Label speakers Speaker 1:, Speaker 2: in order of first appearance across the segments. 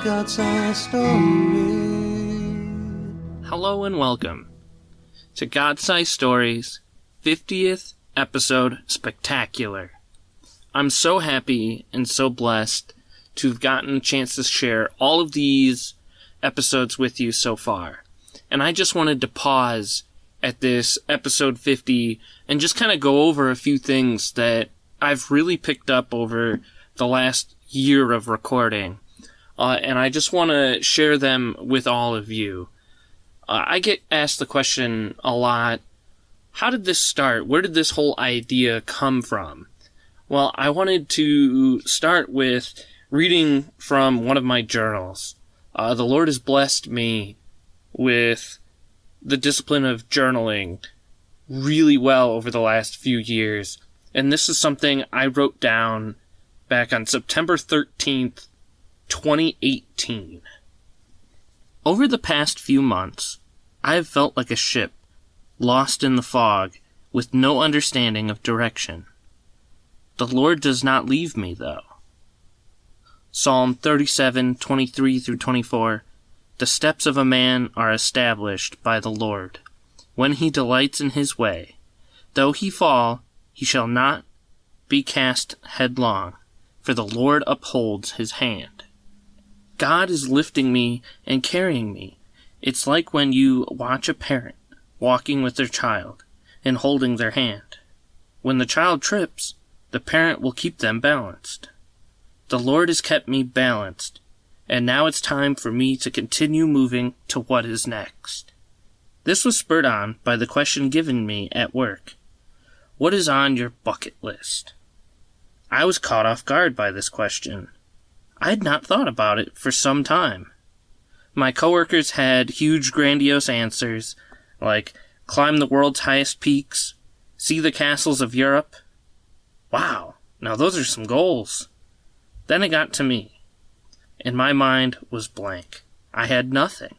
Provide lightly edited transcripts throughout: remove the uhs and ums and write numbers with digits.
Speaker 1: God-sized story.
Speaker 2: Hello and welcome to God-Sized Stories 50th episode spectacular. I'm so happy and so blessed to have gotten a chance to share all of these episodes with you so far. And I just wanted to pause at this episode 50 and just kind of go over a few things that I've really picked up over the last year of recording. And I just want to share them with all of you. I get asked the question a lot, how did this start? Where did this whole idea come from? Well, I wanted to start with reading from one of my journals. The Lord has blessed me with the discipline of journaling really well over the last few years. And this is something I wrote down back on September 13th, 2018. Over the past few months, I have felt like a ship lost in the fog with no understanding of direction. The Lord does not leave me, though. Psalm 37:23 through 24. The steps of a man are established by the Lord. When he delights in his way, though he fall, he shall not be cast headlong, for the Lord upholds his hand. God is lifting me and carrying me. It's like when you watch a parent walking with their child and holding their hand. When the child trips, the parent will keep them balanced. The Lord has kept me balanced, and now it's time for me to continue moving to what is next. This was spurred on by the question given me at work. What is on your bucket list? I was caught off guard by this question. I had not thought about it for some time. My coworkers had huge, grandiose answers, like climb the world's highest peaks, see the castles of Europe. Wow, now those are some goals. Then it got to me, and my mind was blank. I had nothing.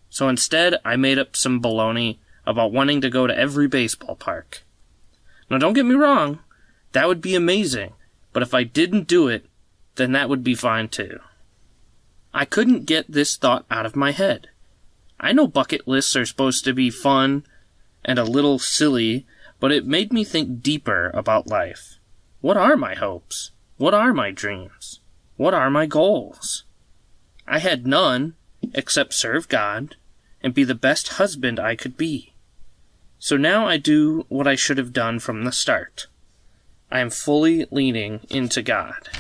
Speaker 2: So instead, I made up some baloney about wanting to go to every baseball park. Now don't get me wrong, that would be amazing, but if I didn't do it, then that would be fine too. I couldn't get this thought out of my head. I know bucket lists are supposed to be fun and a little silly, but it made me think deeper about life. What are my hopes? What are my dreams? What are my goals? I had none except serve God and be the best husband I could be. So now I do what I should have done from the start. I am fully leaning into God.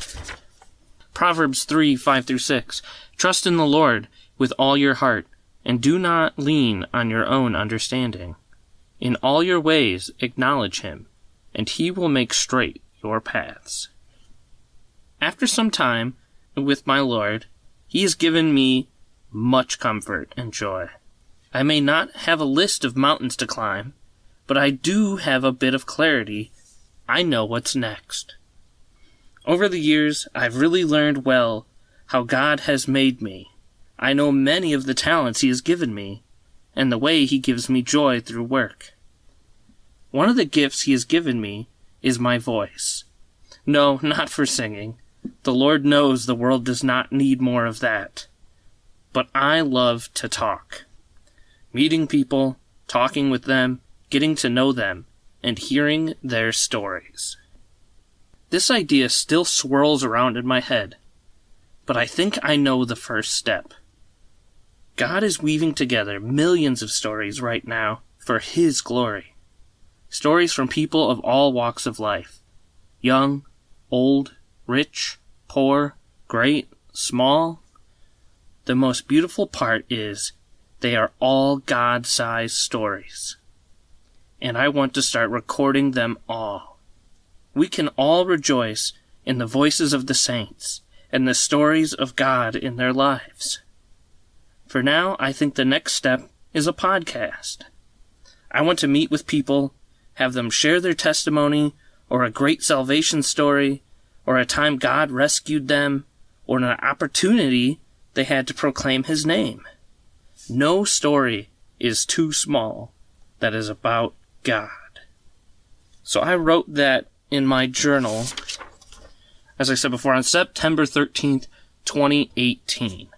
Speaker 2: Proverbs 3:5 through 6. Trust in the Lord with all your heart, and do not lean on your own understanding. In all your ways acknowledge him, and he will make straight your paths. After some time with my Lord, he has given me much comfort and joy. I may not have a list of mountains to climb, but I do have a bit of clarity. I know what's next. Over the years, I've really learned well how God has made me. I know many of the talents he has given me, and the way he gives me joy through work. One of the gifts he has given me is my voice. No, not for singing. The Lord knows the world does not need more of that. But I love to talk. Meeting people, talking with them, getting to know them, and hearing their stories. This idea still swirls around in my head, but I think I know the first step. God is weaving together millions of stories right now for his glory. Stories from people of all walks of life. Young, old, rich, poor, great, small. The most beautiful part is they are all God-sized stories. And I want to start recording them all. We can all rejoice in the voices of the saints and the stories of God in their lives. For now, I think the next step is a podcast. I want to meet with people, have them share their testimony, or a great salvation story, or a time God rescued them, or an opportunity they had to proclaim his name. No story is too small that is about God. So I wrote that in my journal, as I said before, on September 13th, 2018.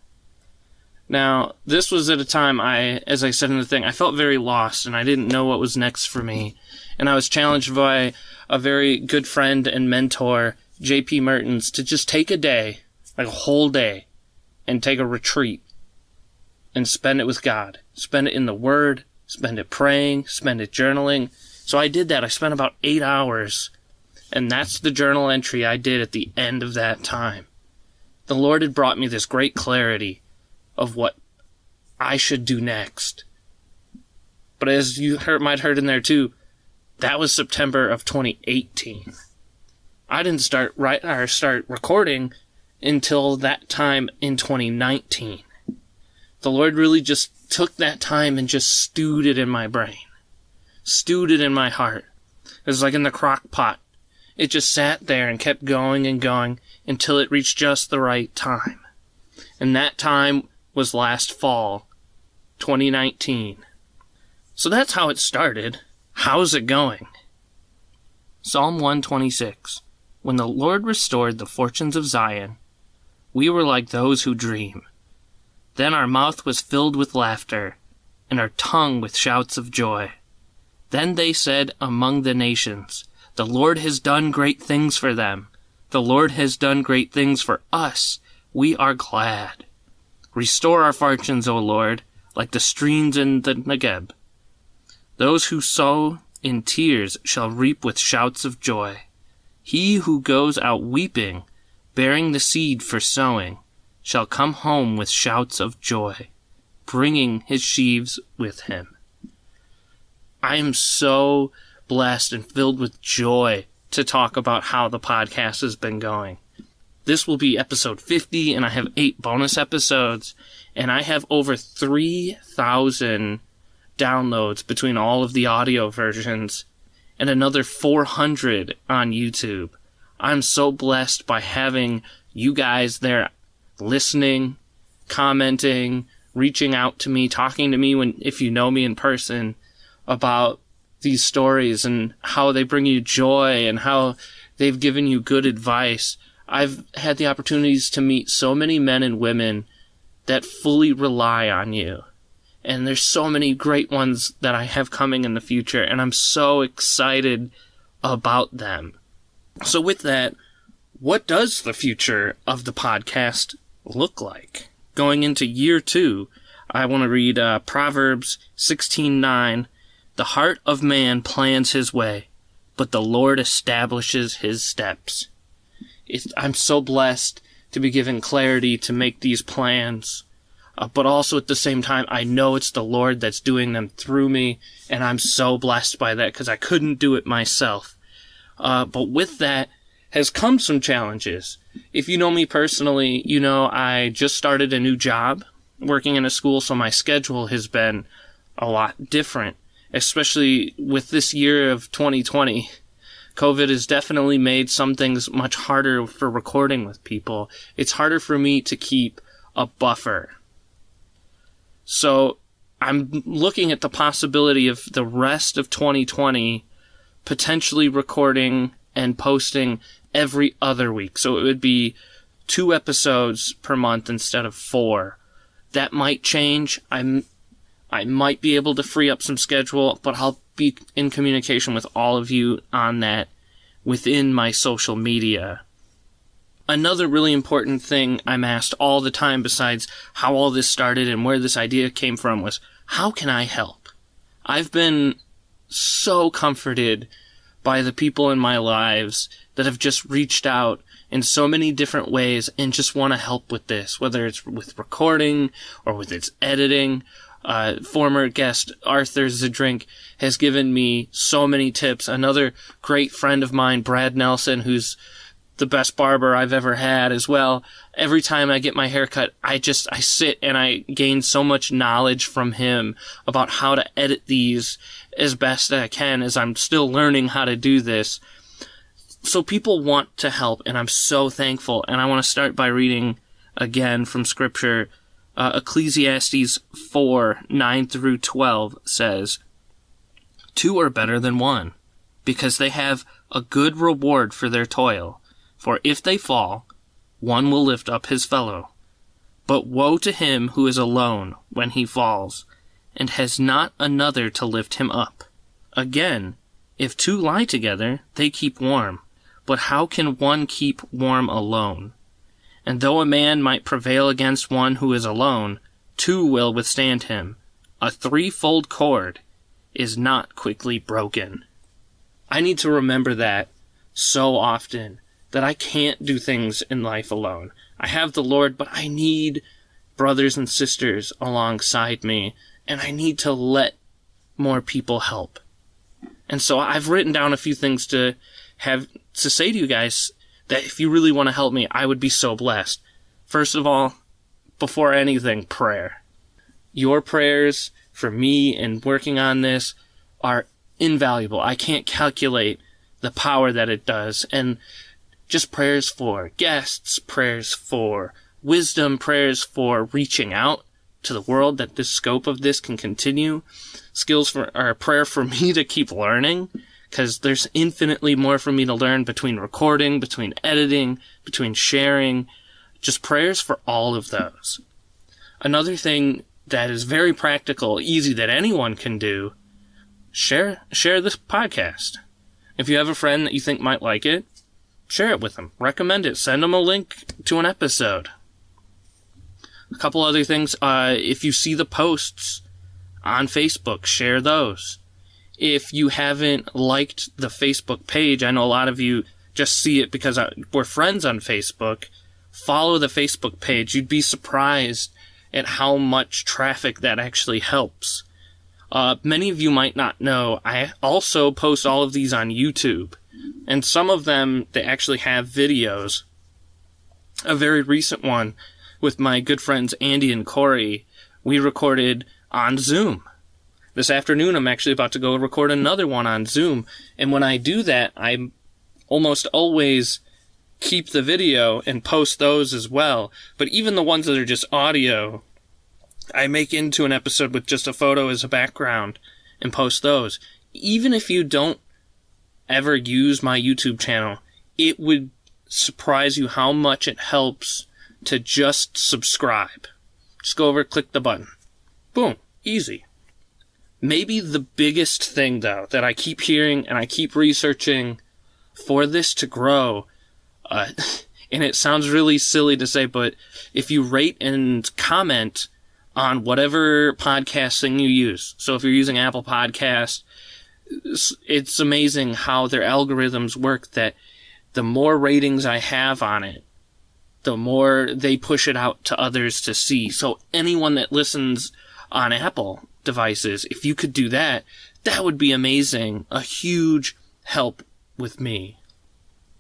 Speaker 2: Now, this was at a time as I said in the thing, I felt very lost and I didn't know what was next for me. And I was challenged by a very good friend and mentor, J.P. Mertens, to just take a day, like a whole day, and take a retreat and spend it with God. Spend it in the Word, spend it praying, spend it journaling. So I did that. I spent about 8 hours, and that's the journal entry I did at the end of that time. The Lord had brought me this great clarity of what I should do next. But as you might heard in there too, that was September of 2018. I didn't start recording until that time in 2019. The Lord really just took that time and just stewed it in my brain. Stewed it in my heart. It was like in the crock pot. It just sat there and kept going and going until it reached just the right time. And that time was last fall, 2019. So that's how it started. How's it going? Psalm 126. When the Lord restored the fortunes of Zion, we were like those who dream. Then our mouth was filled with laughter, and our tongue with shouts of joy. Then they said among the nations, the Lord has done great things for them. The Lord has done great things for us. We are glad. Restore our fortunes, O Lord, like the streams in the Negeb. Those who sow in tears shall reap with shouts of joy. He who goes out weeping, bearing the seed for sowing, shall come home with shouts of joy, bringing his sheaves with him. I am so blessed and filled with joy to talk about how the podcast has been going. This will be episode 50, and I have 8 bonus episodes, and I have over 3,000 downloads between all of the audio versions, and another 400 on YouTube. I'm so blessed by having you guys there listening, commenting, reaching out to me, talking to me if you know me in person about these stories and how they bring you joy and how they've given you good advice. I've had the opportunities to meet so many men and women that fully rely on you. And there's so many great ones that I have coming in the future, and I'm so excited about them. So with that, what does the future of the podcast look like? Going into year 2, I want to read Proverbs 16:9. The heart of man plans his way, but the Lord establishes his steps. I'm so blessed to be given clarity to make these plans, but also at the same time, I know it's the Lord that's doing them through me, and I'm so blessed by that because I couldn't do it myself. But with that has come some challenges. If you know me personally, you know I just started a new job working in a school, so my schedule has been a lot different, especially with this year of 2020. COVID has definitely made some things much harder for recording with people. It's harder for me to keep a buffer. So I'm looking at the possibility of the rest of 2020 potentially recording and posting every other week. So it would be 2 episodes per month instead of 4. That might change. I might be able to free up some schedule, but I'll be in communication with all of you on that within my social media. Another really important thing I'm asked all the time, besides how all this started and where this idea came from, was how can I help? I've been so comforted by the people in my lives that have just reached out in so many different ways and just want to help with this, whether it's with recording or with its editing. Former guest Arthur Zadrink has given me so many tips. Another great friend of mine, Brad Nelson, who's the best barber I've ever had as well. Every time I get my hair cut, I sit and I gain so much knowledge from him about how to edit these as best I can, as I'm still learning how to do this. So people want to help, and I'm so thankful. And I want to start by reading again from Scripture. Ecclesiastes 4:9-12 says, 2 are better than 1, because they have a good reward for their toil. For if they fall, one will lift up his fellow. But woe to him who is alone when he falls, and has not another to lift him up. Again, if two lie together, they keep warm. But how can one keep warm alone? And though a man might prevail against one who is alone, two will withstand him. A threefold cord is not quickly broken. I need to remember that so often, that I can't do things in life alone. I have the Lord, but I need brothers and sisters alongside me, and I need to let more people help. And so I've written down a few things to say to you guys that if you really want to help me, I would be so blessed. First of all, before anything, prayer. Your prayers for me and working on this are invaluable. I can't calculate the power that it does. And just prayers for guests, prayers for wisdom, prayers for reaching out to the world, that the scope of this can continue. Prayer for me to keep learning, because there's infinitely more for me to learn between recording, between editing, between sharing. Just prayers for all of those. Another thing that is very practical, easy, that anyone can do, share this podcast. If you have a friend that you think might like it, share it with them. Recommend it. Send them a link to an episode. A couple other things. If you see the posts on Facebook, share those. If you haven't liked the Facebook page, I know a lot of you just see it because we're friends on Facebook. Follow the Facebook page. You'd be surprised at how much traffic that actually helps. Many of you might not know, I also post all of these on YouTube. And some of them, they actually have videos. A very recent one with my good friends Andy and Corey, we recorded on Zoom. This afternoon, I'm actually about to go record another one on Zoom. And when I do that, I almost always keep the video and post those as well. But even the ones that are just audio, I make into an episode with just a photo as a background and post those. Even if you don't ever use my YouTube channel, it would surprise you how much it helps to just subscribe. Just go over, click the button. Boom. Easy. Maybe the biggest thing, though, that I keep hearing and I keep researching for this to grow, and it sounds really silly to say, but if you rate and comment on whatever podcast thing you use. So if you're using Apple Podcast, it's amazing how their algorithms work, that the more ratings I have on it, the more they push it out to others to see. So anyone that listens on Apple devices, if you could do that, that would be amazing. A huge help with me.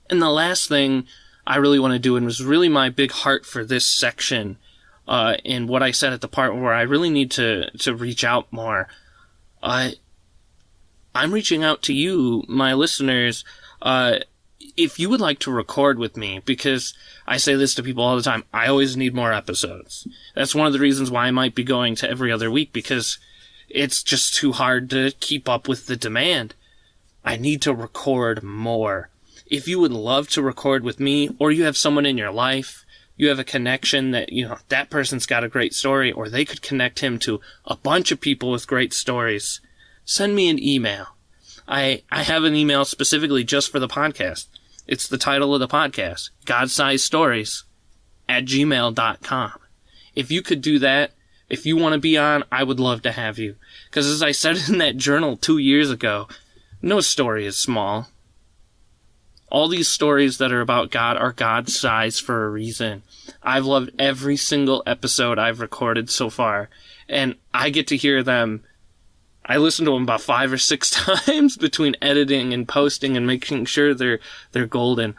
Speaker 2: And the last thing I really want to do, and was really my big heart for this section, and what I said at the part where I really need to reach out more, I'm reaching out to you, my listeners, if you would like to record with me, because I say this to people all the time, I always need more episodes. That's one of the reasons why I might be going to every other week, because it's just too hard to keep up with the demand. I need to record more. If you would love to record with me, or you have someone in your life, you have a connection that, that person's got a great story, or they could connect him to a bunch of people with great stories, send me an email. I have an email specifically just for the podcast. It's the title of the podcast, godsizedstories@gmail.com. If you could do that, if you want to be on, I would love to have you. Because as I said in that journal 2 years ago, no story is small. All these stories that are about God are God-sized for a reason. I've loved every single episode I've recorded so far, and I get to hear them. I listen to them about 5 or 6 times between editing and posting and making sure they're golden.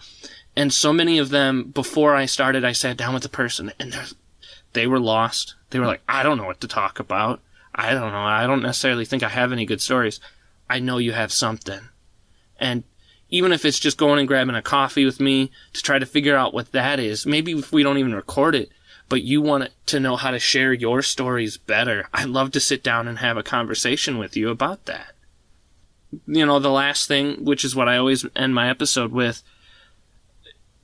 Speaker 2: And so many of them, before I started, I sat down with the person, and they were lost. They were like, I don't know what to talk about. I don't know. I don't necessarily think I have any good stories. I know you have something. And even if it's just going and grabbing a coffee with me to try to figure out what that is, maybe if we don't even record it, but you want to know how to share your stories better, I'd love to sit down and have a conversation with you about that. The last thing, which is what I always end my episode with,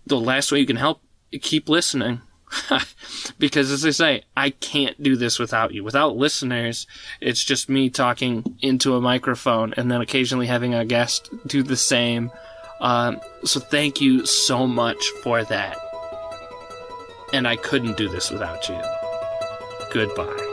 Speaker 2: the last way you can help keep listening. Because, as I say, I can't do this without you. Without listeners, it's just me talking into a microphone and then occasionally having a guest do the same. So thank you so much for that. And I couldn't do this without you. Goodbye.